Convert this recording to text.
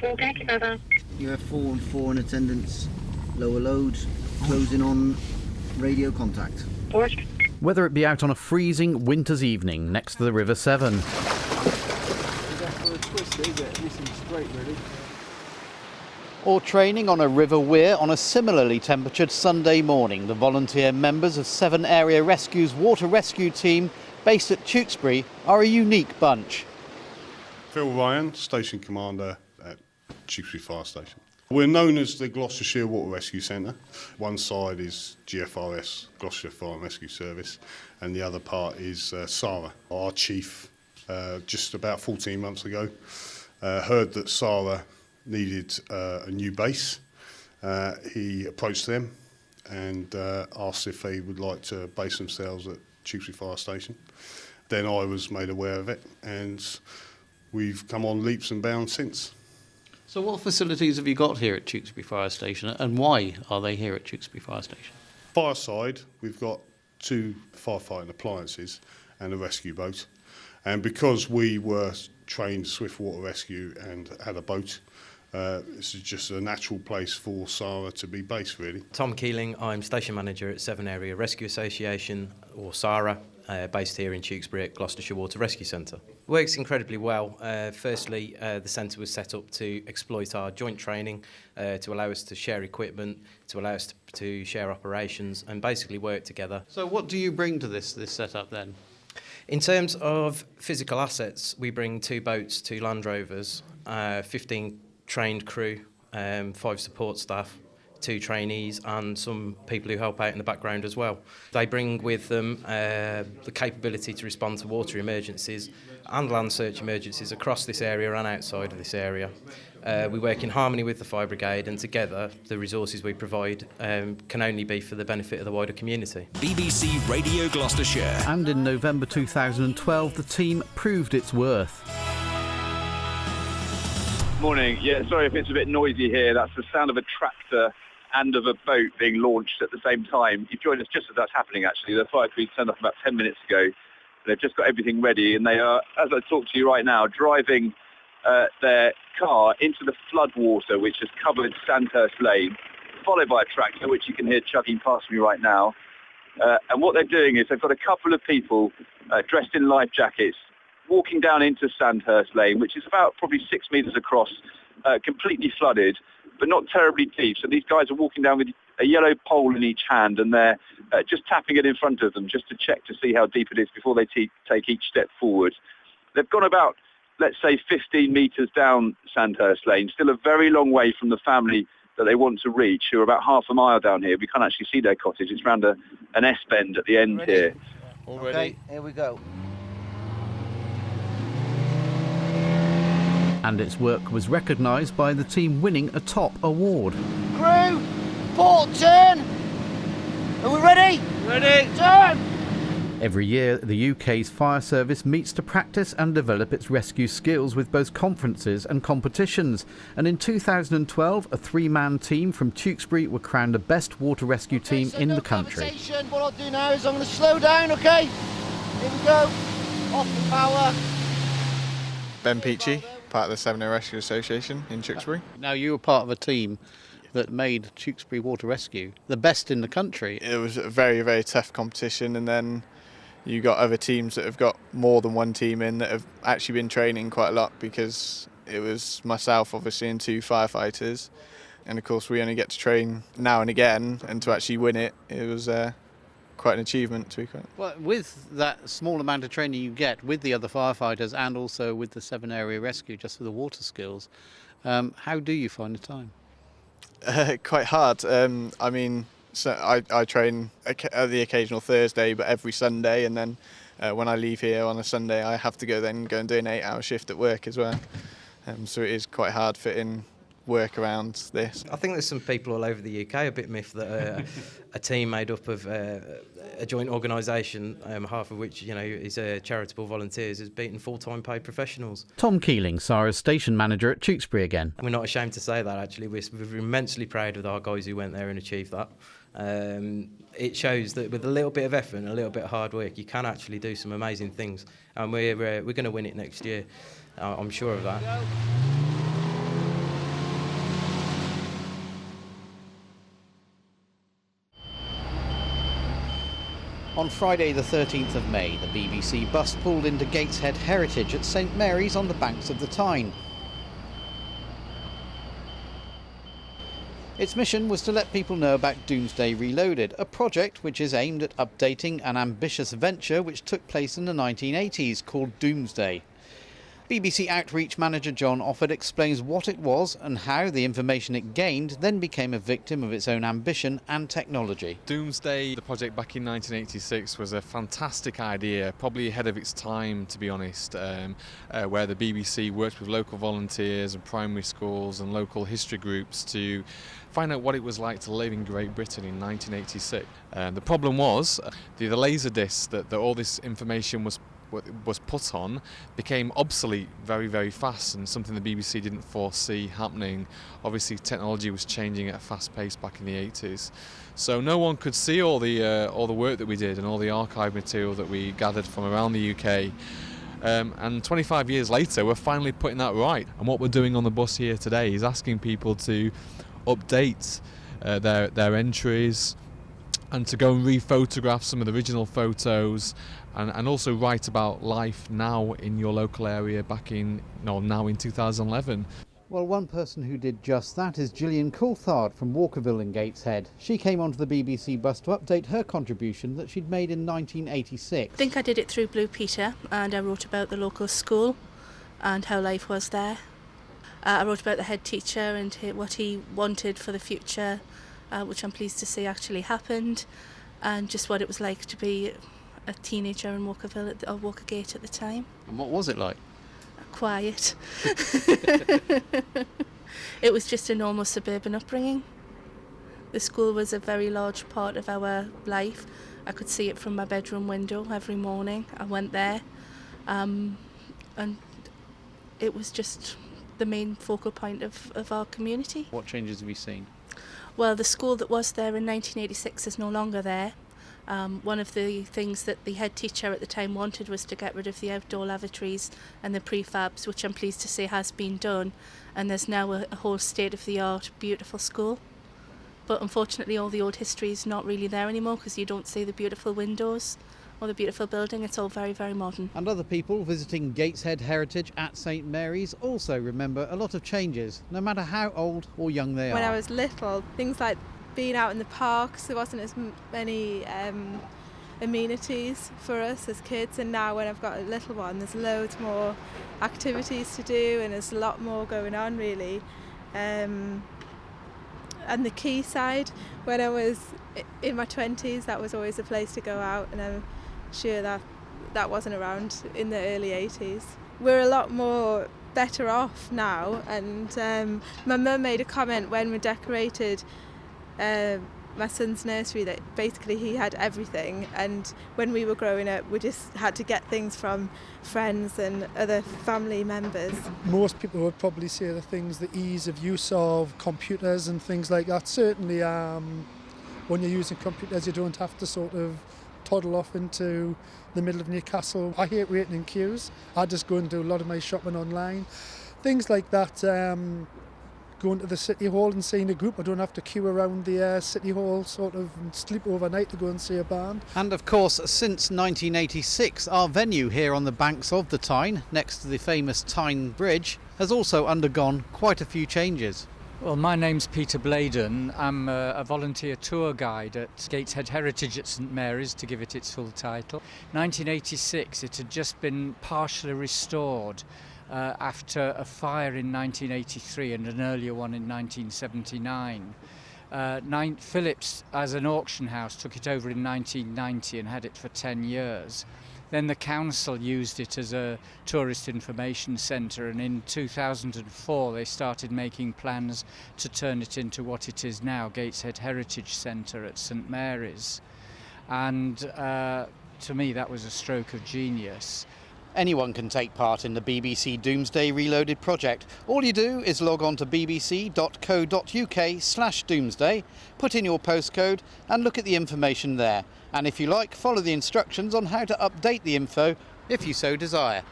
4, Yankee Bravo. You have 4 and 4 in attendance, lower load, closing on radio contact. Port. Whether it be out on a freezing winter's evening next to the River Severn, or training on a river weir on a similarly temperatured Sunday morning, the volunteer members of Severn Area Rescue's water rescue team based at Tewkesbury are a unique bunch. Phil Ryan, Station Commander at Tewkesbury Fire Station. We're known as the Gloucestershire Water Rescue Centre. One side is GFRS, Gloucestershire Fire and Rescue Service, and the other part is SARA. Our chief, just about 14 months ago, heard that SARA needed a new base. He approached them and asked if they would like to base themselves at Tewkesbury Fire Station. Then I was made aware of it, and we've come on leaps and bounds since. So what facilities have you got here at Tewkesbury Fire Station, and why are they here at Tewkesbury Fire Station? Fireside, we've got 2 firefighting appliances and a rescue boat. And because we were trained swift water rescue and had a boat, this is just a natural place for SARA to be based, really. Tom Keeling, I'm Station Manager at Severn Area Rescue Association, or SARA, based here in Tewkesbury at Gloucestershire Water Rescue Centre. Works incredibly well. Firstly, the centre was set up to exploit our joint training, to allow us to share equipment, to allow us to share operations and basically work together. So what do you bring to this setup then? In terms of physical assets, we bring 2 boats, 2 Land Rovers, 15 trained crew, 5 support staff, 2 trainees and some people who help out in the background as well. They bring with them the capability to respond to water emergencies and land search emergencies across this area and outside of this area. We work in harmony with the fire brigade, and together the resources we provide can only be for the benefit of the wider community. BBC Radio Gloucestershire. And in November 2012 the team proved its worth. Morning. Yeah, sorry if it's a bit noisy here. That's the sound of a tractor and of a boat being launched at the same time. You've joined us just as that's happening, actually. The fire crew turned up about 10 minutes ago. They've just got everything ready, and they are, as I talk to you right now, driving their car into the flood water, which has covered Sandhurst Lane, followed by a tractor, which you can hear chugging past me right now. And what they're doing is they've got a couple of people dressed in life jackets walking down into Sandhurst Lane, which is about probably 6 metres across, completely flooded, but not terribly deep. So these guys are walking down with a yellow pole in each hand, and they're just tapping it in front of them just to check to see how deep it is before they take each step forward. They've gone about, let's say, 15 metres down Sandhurst Lane, still a very long way from the family that they want to reach, who are about half a mile down here. We can't actually see their cottage. It's round an S-bend at the end here. Already? Okay, here we go. And its work was recognised by the team winning a top award. Crew, port turn! Are we ready? Ready! Turn! Every year, the UK's fire service meets to practice and develop its rescue skills with both conferences and competitions. And in 2012, a 3-man team from Tewkesbury were crowned the best water rescue team in the country. What I'll do now is I'm going to slow down, okay? Here we go. Off the power. Ben Peachy, part of the Severn Area Rescue Association in Tewkesbury. Now, you were part of a team that made Tewkesbury Water Rescue the best in the country. It was a very, very tough competition, and then you got other teams that have got more than one team in that have actually been training quite a lot, because it was myself, obviously, and 2 firefighters. And of course, we only get to train now and again, and to actually win it, it was quite an achievement, to be quite. Well, with that small amount of training you get with the other firefighters and also with the Severn Area Rescue, just for the water skills, how do you find the time? Quite hard. I mean, so I train the occasional Thursday, but every Sunday, and then when I leave here on a Sunday, I have to go and do an 8-hour shift at work as well. So it is quite hard fitting work around this. I think there's some people all over the UK a bit miffed that a team made up of a joint organisation, half of which is charitable volunteers, is beaten full-time paid professionals. Tom Keeling, SARA's station manager at Tewkesbury again. We're not ashamed to say that, actually. We're immensely proud of our guys who went there and achieved that. It shows that with a little bit of effort and a little bit of hard work, you can actually do some amazing things, and we're going to win it next year. I'm sure of that. On Friday the 13th of May, the BBC bus pulled into Gateshead Heritage at St Mary's on the banks of the Tyne. Its mission was to let people know about Doomsday Reloaded, a project which is aimed at updating an ambitious venture which took place in the 1980s called Doomsday. BBC Outreach Manager John Offord explains what it was and how the information it gained then became a victim of its own ambition and technology. Doomsday, the project back in 1986, was a fantastic idea, probably ahead of its time, to be honest, where the BBC worked with local volunteers and primary schools and local history groups to find out what it was like to live in Great Britain in 1986. The problem was the laser discs that all this information was put on became obsolete very, very fast, and something the BBC didn't foresee happening. Obviously technology was changing at a fast pace back in the 80s, so no one could see all the work that we did and all the archive material that we gathered from around the UK. And 25 years later we're finally putting that right, and what we're doing on the bus here today is asking people to update their entries and to go and re-photograph some of the original photos, and also write about life now in your local area now in 2011. Well, one person who did just that is Gillian Coulthard from Walkerville in Gateshead. She came onto the BBC bus to update her contribution that she'd made in 1986. I think I did it through Blue Peter, and I wrote about the local school and how life was there. I wrote about the head teacher and what he wanted for the future, which I'm pleased to say actually happened, and just what it was like to be a teenager in Walkerville or Walkergate at the time. And what was it like? Quiet. It was just a normal suburban upbringing. The school was a very large part of our life. I could see it from my bedroom window every morning. I went there, and it was just the main focal point of our community. What changes have you seen? Well, the school that was there in 1986 is no longer there. One of the things that the head teacher at the time wanted was to get rid of the outdoor lavatories and the prefabs, which I'm pleased to say has been done, and there's now a whole state-of-the-art beautiful school. But unfortunately all the old history is not really there anymore, because you don't see the beautiful windows or the beautiful building. It's all very, very modern. And other people visiting Gateshead Heritage at St Mary's also remember a lot of changes, no matter how old or young they are. When I was little, things like being out in the parks, there wasn't as many amenities for us as kids, and now when I've got a little one, there's loads more activities to do and there's a lot more going on really. And the quayside, when I was in my 20s, that was always a place to go out, and I'm sure that wasn't around in the early 80s. We're a lot more better off now, and my mum made a comment when we decorated my son's nursery that basically he had everything, and when we were growing up we just had to get things from friends and other family members. Most people would probably say the ease of use of computers and things like that. Certainly when you're using computers you don't have to sort of toddle off into the middle of Newcastle. I hate waiting in queues. I just go and do a lot of my shopping online. Things like that. Going to the City Hall and seeing a group. I don't have to queue around the City Hall sort of and sleep overnight to go and see a band. And of course, since 1986, our venue here on the banks of the Tyne, next to the famous Tyne Bridge, has also undergone quite a few changes. Well, my name's Peter Bladen. I'm a volunteer tour guide at Gateshead Heritage at St Mary's, to give it its full title. 1986, it had just been partially restored after a fire in 1983 and an earlier one in 1979. Phillips, as an auction house, took it over in 1990 and had it for 10 years. Then the council used it as a tourist information centre, and in 2004 they started making plans to turn it into what it is now, Gateshead Heritage Centre at St Mary's. And to me that was a stroke of genius. Anyone can take part in the BBC Doomsday Reloaded project. All you do is log on to bbc.co.uk/doomsday, put in your postcode and look at the information there. And if you like, follow the instructions on how to update the info if you so desire.